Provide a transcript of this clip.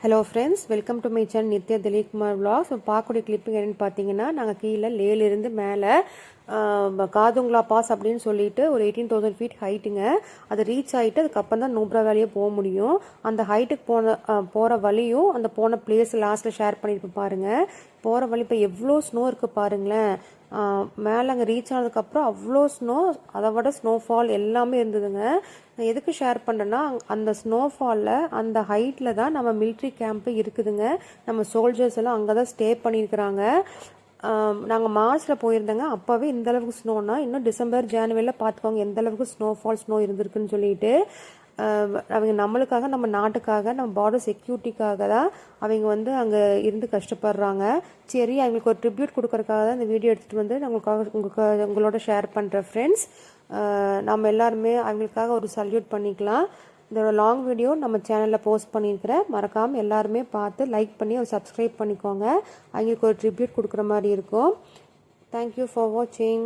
Hello friends, welcome to my channel Nithya Dilipkumar vlogs. பார்க்கக்கூடிய clipping என்னென்னு பார்த்தீங்கன்னா, நாங்கள் கீழே லேலேருந்து மேலே காதுங்களா பாஸ் அப்படின்னு சொல்லிட்டு ஒரு 18,000 ஃபீட் ஹைட்டுங்க. அது ரீச் ஆகிட்டு அதுக்கப்புறம் தான் நூப்ரா வேலையே போக முடியும். அந்த ஹைட்டுக்கு போகிற வழியும் அந்த போன பிளேஸ் லாஸ்ட்டில் ஷேர் பண்ணியிருப்பேன் பாருங்கள். போகிற வழி இப்போ எவ்வளோ ஸ்னோ இருக்குது பாருங்களேன். மேலே அங்கே ரீச் ஆனதுக்கப்புறம் அவ்வளோ ஸ்னோ, அதை விட ஸ்னோஃபால் எல்லாமே இருந்ததுங்க. நான் எதுக்கு ஷேர் பண்ணுறேன்னா, அந்த ஸ்னோஃபாலில் அந்த ஹைட்டில் தான் நம்ம மிலிட்ரி கேம்ப்பு இருக்குதுங்க. நம்ம சோல்ஜர்ஸ் எல்லாம் அங்கே தான் ஸ்டே பண்ணியிருக்கிறாங்க. நாங்கள் மார்ச்சில் போயிருந்தேங்க. அப்போவே இந்தளவுக்கு ஸ்னோனா, இன்னும் டிசம்பர் ஜனவரியில் பார்த்துக்கோங்க எந்தளவுக்கு ஸ்னோ இருந்திருக்குன்னு சொல்லிட்டு. அவங்க நம்மளுக்காக, நம்ம நாட்டுக்காக, நம்ம பார்டர் செக்யூரிட்டிக்காக தான் அவங்க அங்கே இருந்து கஷ்டப்படுறாங்க. சரி, அவங்களுக்கு ஒரு ட்ரிபியூட் கொடுக்கறதுக்காக தான் இந்த வீடியோ எடுத்துகிட்டு வந்து நான் உங்களோட ஷேர் பண்ணுறேன் ஃப்ரெண்ட்ஸ். நம்ம எல்லாருமே அவங்களுக்காக ஒரு சல்யூட் பண்ணிக்கலாம். இதோட லாங் வீடியோ நம்ம சேனலில் போஸ்ட் பண்ணியிருக்கிறேன். மறக்காமல் எல்லாருமே பார்த்து லைக் பண்ணி ஒரு சப்ஸ்கிரைப் பண்ணிக்கோங்க. அவங்களுக்கு ஒரு ட்ரிபியூட் கொடுக்குற மாதிரி இருக்கும். தேங்க்யூ ஃபார் வாட்சிங்.